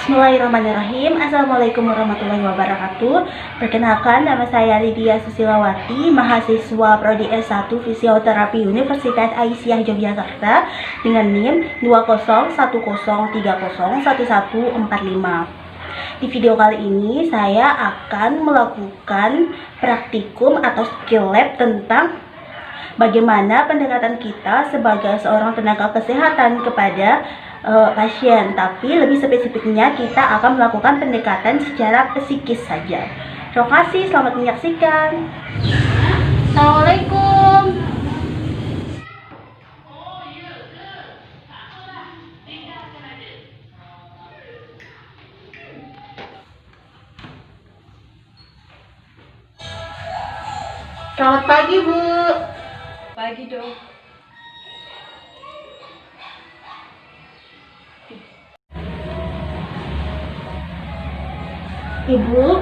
Bismillahirrahmanirrahim. Assalamualaikum warahmatullahi wabarakatuh. Perkenalkan, nama saya Lydia Susilawati, mahasiswa Prodi S1 Fisioterapi Universitas Aisyah Yogyakarta dengan NIM 20103011145. Di video kali ini saya akan melakukan praktikum atau skill lab tentang bagaimana pendekatan kita sebagai seorang tenaga kesehatan kepada pasien, tapi lebih spesifiknya kita akan melakukan pendekatan secara psikis saja. Terima kasih, selamat menyaksikan. Assalamualaikum. Selamat pagi, Bu. Pagi, Dok. Ibu,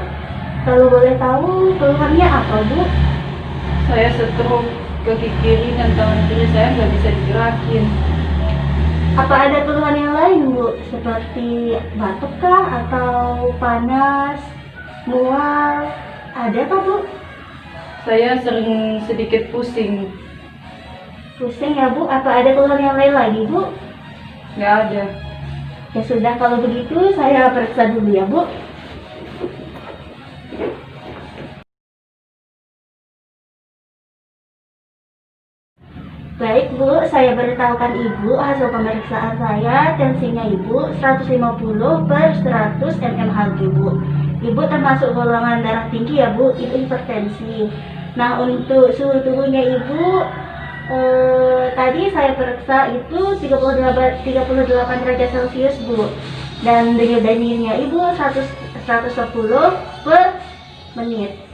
kalau boleh tahu keluhannya apa, Bu? Saya stroke, kaki kiri dan tangan kiri saya nggak bisa digerakin. Apa ada keluhan yang lain, Bu? Seperti batuk kah atau panas, mual? Ada kah, Bu? Saya sering sedikit pusing. Pusing ya, Bu? Apa ada keluhan yang lain lagi, Bu? Nggak ada. Ya sudah, kalau begitu saya periksa dulu ya, Bu. Baik, Bu, saya beritahukan Ibu hasil pemeriksaan saya. Tensinya Ibu 150 per 100 mmHg, Bu. Ibu termasuk golongan darah tinggi ya, Bu, itu hipertensi. Nah, untuk suhu tubuhnya Ibu tadi saya periksa itu 38 derajat Celcius, Bu. Dan denyut nadinya Ibu 110 per menit.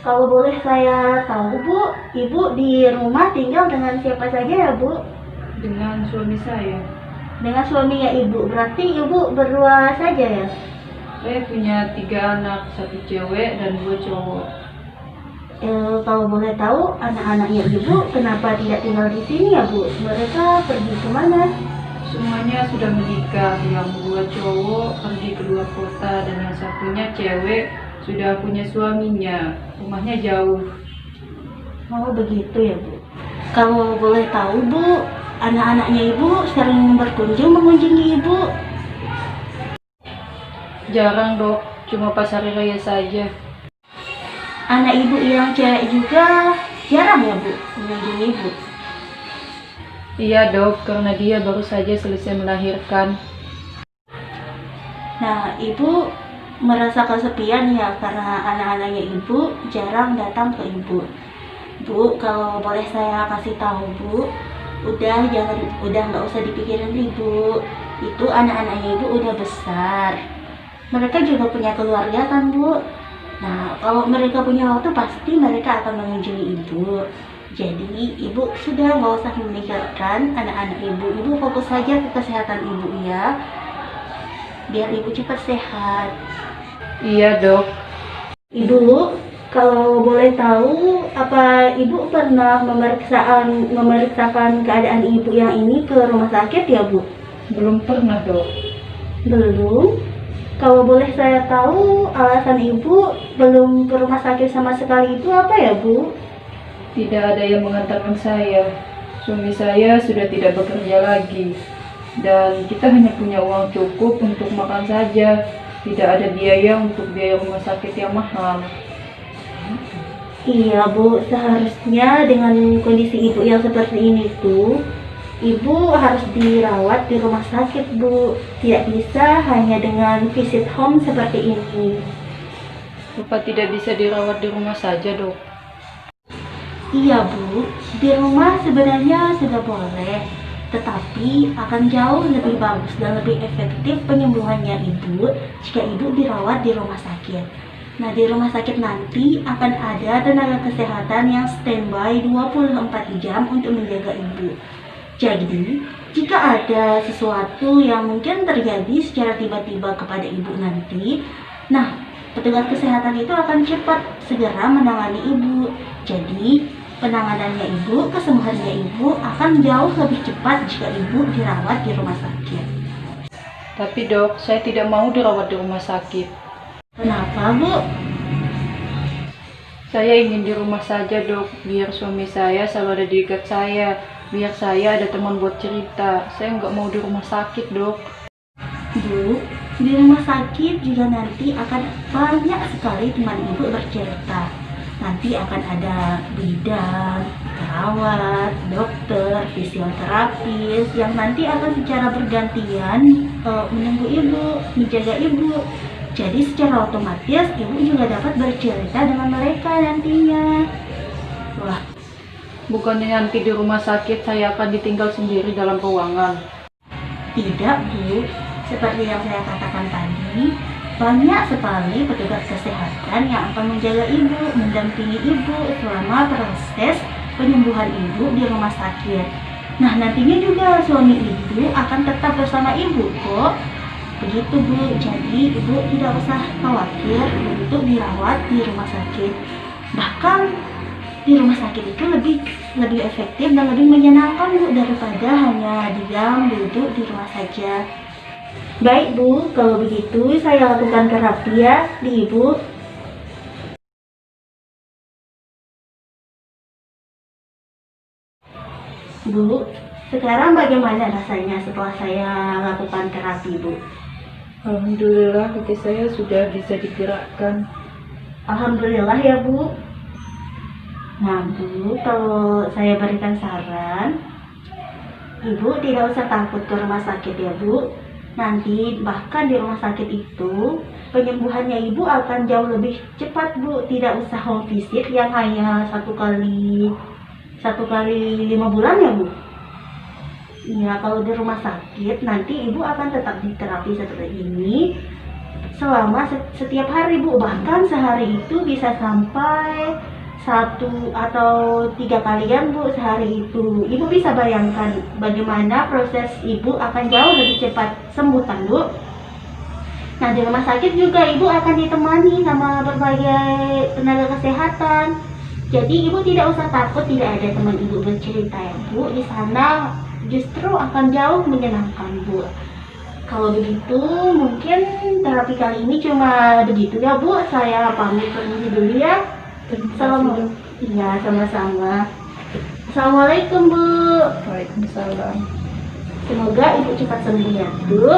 Kalau boleh saya tahu, Bu, Ibu di rumah tinggal dengan siapa saja ya, Bu? Dengan suami saya. Dengan suaminya Ibu, berarti Ibu berdua saja ya? Saya punya 3 anak, 1 cewek dan 2 cowok. Kalau boleh tahu, anak-anaknya Ibu kenapa tidak tinggal di sini ya, Bu? Mereka pergi kemana? Semuanya sudah menikah, yang 2 cowok pergi ke luar kota dan yang satunya cewek sudah punya suaminya. Rumahnya jauh. Oh, begitu ya, Bu. Kalau boleh tahu, Bu, anak-anaknya Ibu sering berkunjung mengunjungi Ibu? Jarang, Dok, cuma pas hari raya saja. Anak Ibu yang cewek juga jarang ya, Bu, mengunjungi Ibu? Iya, Dok, karena dia baru saja selesai melahirkan. Nah, Ibu merasa kesepian ya karena anak-anaknya Ibu jarang datang ke Ibu. Bu, kalau boleh saya kasih tahu, Bu, udah nggak usah dipikirin Ibu. Itu anak-anaknya Ibu udah besar. Mereka juga punya keluarga kan, Bu. Nah, kalau mereka punya waktu pasti mereka akan mengunjungi Ibu. Jadi Ibu sudah nggak usah memikirkan anak-anak Ibu. Ibu fokus saja ke kesehatan Ibu ya, biar Ibu cepat sehat. Iya, Dok. Ibu, kalau boleh tahu, apa Ibu pernah memeriksakan keadaan Ibu yang ini ke rumah sakit ya, Bu? Belum pernah, Dok. Belum? Kalau boleh saya tahu, alasan Ibu belum ke rumah sakit sama sekali itu apa ya, Bu? Tidak ada yang mengantarkan saya. Suami saya sudah tidak bekerja lagi. Dan kita hanya punya uang cukup untuk makan saja. Tidak ada biaya untuk biaya rumah sakit yang mahal. Iya, Bu, seharusnya dengan kondisi Ibu yang seperti ini tuh, Ibu harus dirawat di rumah sakit, Bu. Tidak bisa hanya dengan visit home seperti ini. Bapak tidak bisa dirawat di rumah saja, Dok. Iya, Bu, di rumah sebenarnya sudah boleh, tetapi akan jauh lebih bagus dan lebih efektif penyembuhannya Ibu jika Ibu dirawat di rumah sakit. Nah, di rumah sakit nanti akan ada tenaga kesehatan yang standby 24 jam untuk menjaga Ibu. Jadi, jika ada sesuatu yang mungkin terjadi secara tiba-tiba kepada Ibu nanti, nah, petugas kesehatan itu akan cepat segera menangani Ibu. Jadi, penanganannya Ibu, kesembuhannya Ibu akan jauh lebih cepat jika Ibu dirawat di rumah sakit. Tapi dok, saya tidak mau dirawat di rumah sakit. Kenapa, Bu? Saya ingin di rumah saja dok, biar suami saya selalu ada di dekat saya. Biar saya ada teman buat cerita. Saya nggak mau di rumah sakit dok. Bu, di rumah sakit juga nanti akan banyak sekali teman ibu bercerita. Nanti akan ada bidan, perawat, dokter, fisioterapis yang nanti akan secara bergantian menunggu ibu, menjaga ibu. Jadi secara otomatis ibu juga dapat bercerita dengan mereka nantinya. Wah, Bukannya nanti di rumah sakit saya akan ditinggal sendiri dalam ruangan. tidak, Bu. Seperti yang saya katakan tadi, banyak sekali petugas kesehatan yang akan menjaga ibu, mendampingi ibu selama proses penyembuhan ibu di rumah sakit. Nah, nantinya juga suami ibu akan tetap bersama ibu kok. Begitu, Bu. Jadi ibu tidak usah khawatir untuk dirawat di rumah sakit. Bahkan di rumah sakit itu lebih efektif dan lebih menyenangkan, Bu, daripada hanya diam duduk di rumah saja. Baik, Bu, kalau begitu saya lakukan terapi ya di ibu. Bu, sekarang bagaimana rasanya setelah saya lakukan terapi, Bu? Alhamdulillah kaki saya sudah bisa digerakkan. Alhamdulillah ya, Bu. Nah, Bu, kalau saya berikan saran, Ibu tidak usah takut ke rumah sakit ya, Bu. Nanti bahkan di rumah sakit itu penyembuhannya Ibu akan jauh lebih cepat, Bu. Tidak usah home visit yang hanya satu kali 5 bulan ya, Bu. Ya, kalau di rumah sakit nanti Ibu akan tetap diterapi seperti ini selama setiap hari, Bu. Bahkan sehari itu bisa sampai 1 atau 3 kalian, Bu, sehari itu. Ibu bisa bayangkan bagaimana proses ibu akan jauh lebih cepat sembuh kan, Bu. Nah, di rumah sakit juga ibu akan ditemani sama berbagai tenaga kesehatan. Jadi ibu tidak usah takut tidak ada teman ibu bercerita ya, Bu. Di sana justru akan jauh menyenangkan, Bu. Kalau begitu mungkin terapi kali ini cuma begitu ya, Bu. Saya pamit permisi dulu ya. Assalamualaikum. Iya, sama-sama. Assalamualaikum, Bu. Waalaikumsalam. Semoga ibu cepat sembuh ya, Bu.